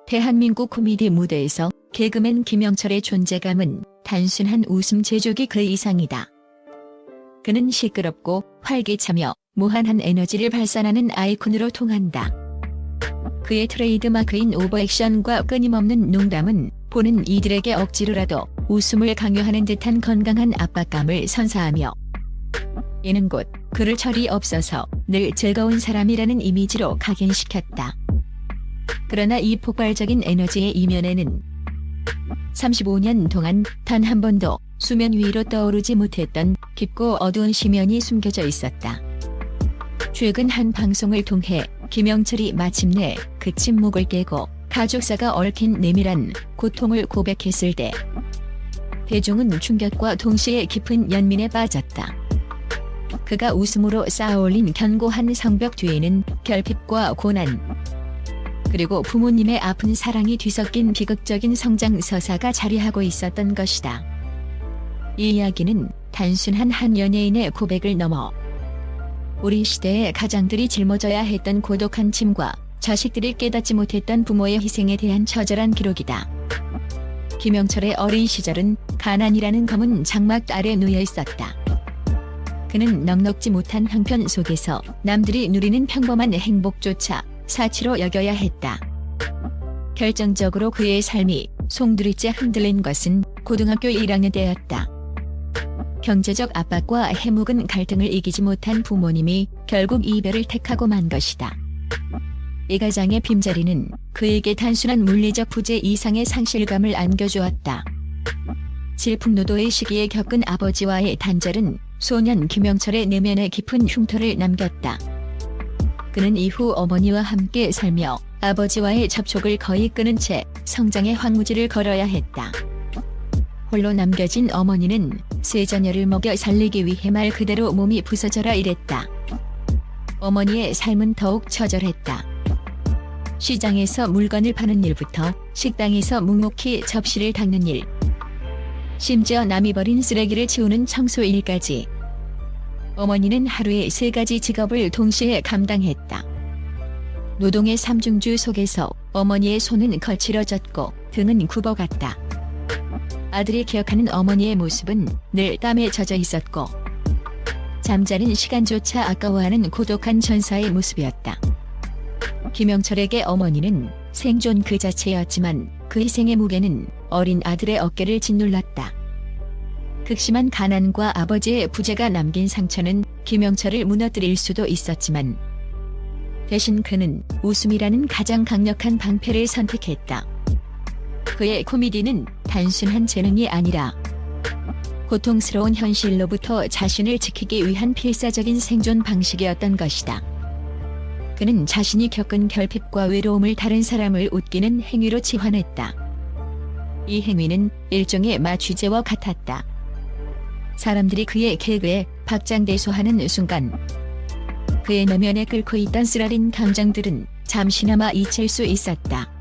대한민국 코미디 무대에서 개그맨 김영철의 존재감은 단순한 웃음 제조기 그 이상이다. 그는 시끄럽고 활기차며 무한한 에너지를 발산하는 아이콘으로 통한다. 그의 트레이드마크인 오버액션과 끊임없는 농담은 보는 이들에게 억지로라도 웃음을 강요하는 듯한 건강한 압박감을 선사하며 이는 곧 그를 철이 없어서 늘 즐거운 사람이라는 이미지로 각인시켰다. 그러나 이 폭발적인 에너지의 이면에는 35년 동안 단 한 번도 수면 위로 떠오르지 못했던 깊고 어두운 심연이 숨겨져 있었다. 최근 한 방송을 통해 김영철이 마침내 그 침묵을 깨고 가족사가 얽힌 내밀한 고통을 고백했을 때 대중은 충격과 동시에 깊은 연민에 빠졌다. 그가 웃음으로 쌓아올린 견고한 성벽 뒤에는 결핍과 고난, 그리고 부모님의 아픈 사랑이 뒤섞인 비극적인 성장 서사가 자리하고 있었던 것이다. 이 이야기는 단순한 한 연예인의 고백을 넘어 우리 시대의 가장들이 짊어져야 했던 고독한 짐과 자식들이 깨닫지 못했던 부모의 희생에 대한 처절한 기록이다. 김영철의 어린 시절은 가난이라는 검은 장막 아래 놓여 있었다. 그는 넉넉지 못한 형편 속에서 남들이 누리는 평범한 행복조차 사치로 여겨야 했다. 결정적으로 그의 삶이 송두리째 흔들린 것은 고등학교 1학년 때였다. 경제적 압박과 해묵은 갈등을 이기지 못한 부모님이 결국 이별을 택하고 만 것이다. 이 가장의 빈자리는 그에게 단순한 물리적 부재 이상의 상실감을 안겨주었다. 질풍노도의 시기에 겪은 아버지와의 단절은 소년 김영철의 내면에 깊은 흉터를 남겼다. 그는 이후 어머니와 함께 살며 아버지와의 접촉을 거의 끊은 채 성장의 황무지를 걸어야 했다. 홀로 남겨진 어머니는 세 자녀를 먹여 살리기 위해 말 그대로 몸이 부서져라 일했다. 어머니의 삶은 더욱 처절했다. 시장에서 물건을 파는 일부터 식당에서 묵묵히 접시를 닦는 일, 심지어 남이 버린 쓰레기를 치우는 청소 일까지. 어머니는 하루에 3가지 직업을 동시에 감당했다. 노동의 삼중주 속에서 어머니의 손은 거칠어졌고 등은 굽어갔다. 아들이 기억하는 어머니의 모습은 늘 땀에 젖어 있었고 잠자는 시간조차 아까워하는 고독한 전사의 모습이었다. 김영철에게 어머니는 생존 그 자체였지만 그 희생의 무게는 어린 아들의 어깨를 짓눌렀다. 극심한 가난과 아버지의 부재가 남긴 상처는 김영철을 무너뜨릴 수도 있었지만 대신 그는 웃음이라는 가장 강력한 방패를 선택했다. 그의 코미디는 단순한 재능이 아니라 고통스러운 현실로부터 자신을 지키기 위한 필사적인 생존 방식이었던 것이다. 그는 자신이 겪은 결핍과 외로움을 다른 사람을 웃기는 행위로 치환했다. 이 행위는 일종의 마취제와 같았다. 사람들이 그의 개그에 박장대소하는 순간 그의 내면에 끓고 있던 쓰라린 감정들은 잠시나마 잊힐 수 있었다.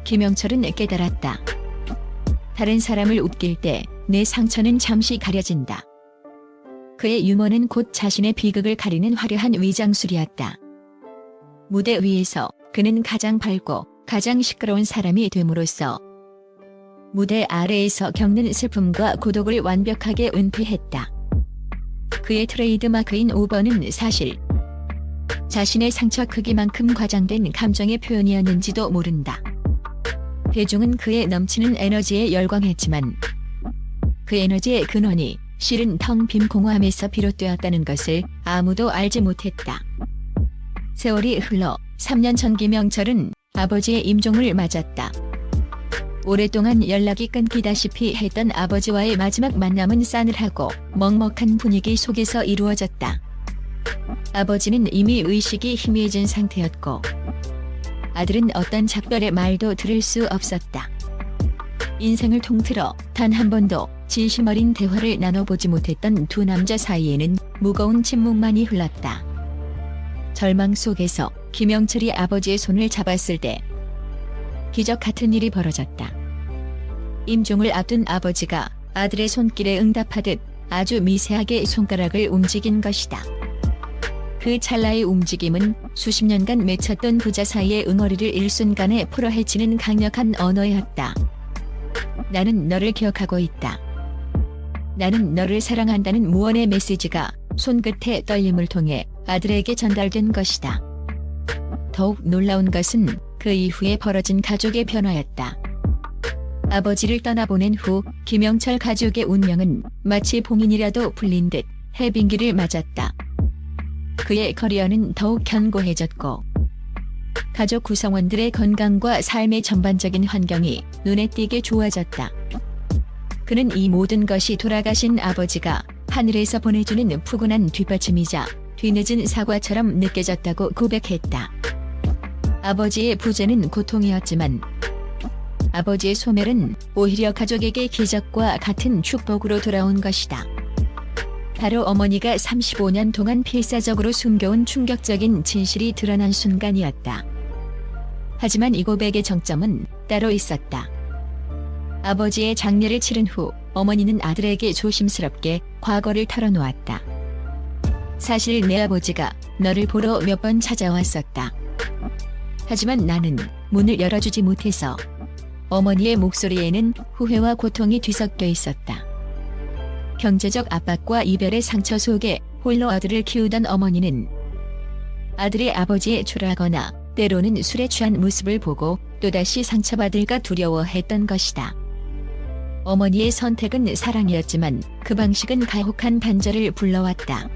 김영철은 깨달았다. 다른 사람을 웃길 때 내 상처는 잠시 가려진다. 그의 유머는 곧 자신의 비극을 가리는 화려한 위장술이었다. 무대 위에서 그는 가장 밝고 가장 시끄러운 사람이 됨으로써 무대 아래에서 겪는 슬픔과 고독을 완벽하게 은폐했다. 그의 트레이드마크인 오버는 사실 자신의 상처 크기만큼 과장된 감정의 표현이었는지도 모른다. 대중은 그의 넘치는 에너지에 열광했지만 그 에너지의 근원이 실은 텅 빈 공허함에서 비롯되었다는 것을 아무도 알지 못했다. 세월이 흘러 3년 전 김영철은 아버지의 임종을 맞았다. 오랫동안 연락이 끊기다시피 했던 아버지와의 마지막 만남은 싸늘하고 먹먹한 분위기 속에서 이루어졌다. 아버지는 이미 의식이 희미해진 상태였고 아들은 어떤 작별의 말도 들을 수 없었다. 인생을 통틀어 단 한 번도 진심 어린 대화를 나눠보지 못했던 두 남자 사이에는 무거운 침묵만이 흘렀다. 절망 속에서 김영철이 아버지의 손을 잡았을 때 기적 같은 일이 벌어졌다. 임종을 앞둔 아버지가 아들의 손길에 응답하듯 아주 미세하게 손가락을 움직인 것이다. 그 찰나의 움직임은 수십 년간 맺혔던 부자 사이의 응어리를 일순간에 풀어헤치는 강력한 언어였다. 나는 너를 기억하고 있다. 나는 너를 사랑한다는 무언의 메시지가 손끝의 떨림을 통해 아들에게 전달된 것이다. 더욱 놀라운 것은 그 이후에 벌어진 가족의 변화였다. 아버지를 떠나보낸 후 김영철 가족의 운명은 마치 봉인이라도 풀린 듯 해빙기를 맞았다. 그의 커리어는 더욱 견고해졌고 가족 구성원들의 건강과 삶의 전반적인 환경이 눈에 띄게 좋아졌다. 그는 이 모든 것이 돌아가신 아버지가 하늘에서 보내주는 푸근한 뒷받침이자 뒤늦은 사과처럼 느껴졌다고 고백했다. 아버지의 부재는 고통이었지만 아버지의 소멸은 오히려 가족에게 기적과 같은 축복으로 돌아온 것이다. 바로 어머니가 35년 동안 필사적으로 숨겨온 충격적인 진실이 드러난 순간이었다. 하지만 이 고백의 정점은 따로 있었다. 아버지의 장례를 치른 후 어머니는 아들에게 조심스럽게 과거를 털어놓았다. 사실 내 아버지가 너를 보러 몇 번 찾아왔었다. 하지만 나는 문을 열어주지 못해서. 어머니의 목소리에는 후회와 고통이 뒤섞여 있었다. 경제적 압박과 이별의 상처 속에 홀로 아들을 키우던 어머니는 아들의 아버지의 초라하거나 때로는 술에 취한 모습을 보고 또다시 상처받을까 두려워했던 것이다. 어머니의 선택은 사랑이었지만 그 방식은 가혹한 반절을 불러왔다.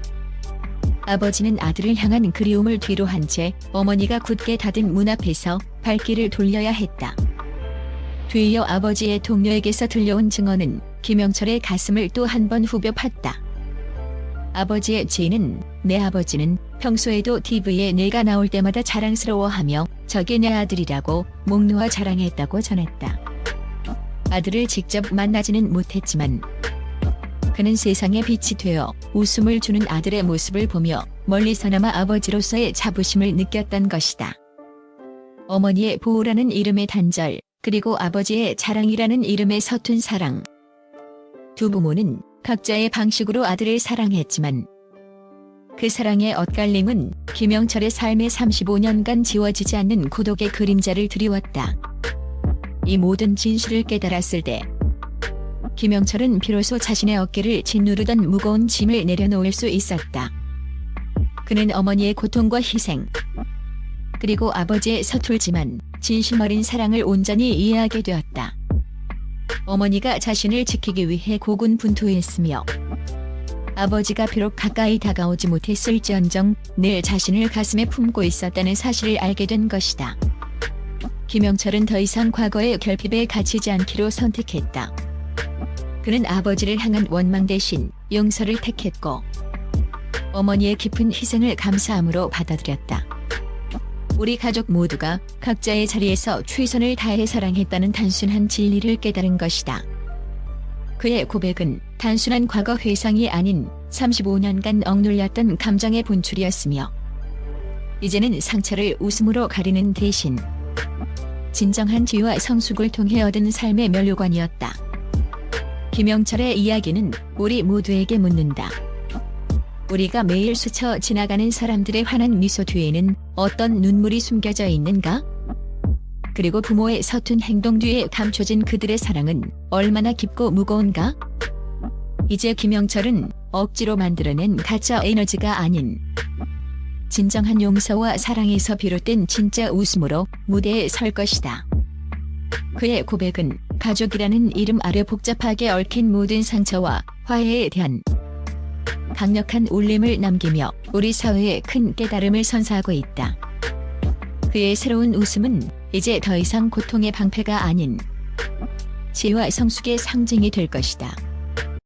아버지는 아들을 향한 그리움을 뒤로 한 채 어머니가 굳게 닫은 문 앞에서 발길을 돌려야 했다. 뒤이어 아버지의 동료에게서 들려온 증언은 김영철의 가슴을 또 한 번 후벼 팠다. 아버지의 지인은 내 아버지는 평소에도 TV에 내가 나올 때마다 자랑스러워하며 저게 내 아들이라고 목 놓아 자랑했다고 전했다. 아들을 직접 만나지는 못했지만 그는 세상에 빛이 되어 웃음을 주는 아들의 모습을 보며 멀리서나마 아버지로서의 자부심을 느꼈던 것이다. 어머니의 보호라는 이름의 단절, 그리고 아버지의 자랑이라는 이름의 서툰 사랑. 두 부모는 각자의 방식으로 아들을 사랑했지만 그 사랑의 엇갈림은 김영철의 삶의 35년간 지워지지 않는 고독의 그림자를 드리웠다. 이 모든 진실을 깨달았을 때 김영철은 비로소 자신의 어깨를 짓누르던 무거운 짐을 내려놓을 수 있었다. 그는 어머니의 고통과 희생, 그리고 아버지의 서툴지만 진심 어린 사랑을 온전히 이해하게 되었다. 어머니가 자신을 지키기 위해 고군분투했으며 아버지가 비록 가까이 다가오지 못했을지언정 늘 자신을 가슴에 품고 있었다는 사실을 알게 된 것이다. 김영철은 더 이상 과거의 결핍에 갇히지 않기로 선택했다. 그는 아버지를 향한 원망 대신 용서를 택했고 어머니의 깊은 희생을 감사함으로 받아들였다. 우리 가족 모두가 각자의 자리에서 최선을 다해 사랑했다는 단순한 진리를 깨달은 것이다. 그의 고백은 단순한 과거 회상이 아닌 35년간 억눌렸던 감정의 분출이었으며 이제는 상처를 웃음으로 가리는 대신 진정한 지혜와 성숙을 통해 얻은 삶의 면류관이었다. 김영철의 이야기는 우리 모두에게 묻는다. 우리가 매일 스쳐 지나가는 사람들의 환한 미소 뒤에는 어떤 눈물이 숨겨져 있는가? 그리고 부모의 서툰 행동 뒤에 감춰진 그들의 사랑은 얼마나 깊고 무거운가? 이제 김영철은 억지로 만들어낸 가짜 에너지가 아닌 진정한 용서와 사랑에서 비롯된 진짜 웃음으로 무대에 설 것이다. 그의 고백은 가족이라는 이름 아래 복잡하게 얽힌 모든 상처와 화해에 대한 강력한 울림을 남기며 우리 사회에 큰 깨달음을 선사하고 있다. 그의 새로운 웃음은 이제 더 이상 고통의 방패가 아닌 지혜와 성숙의 상징이 될 것이다.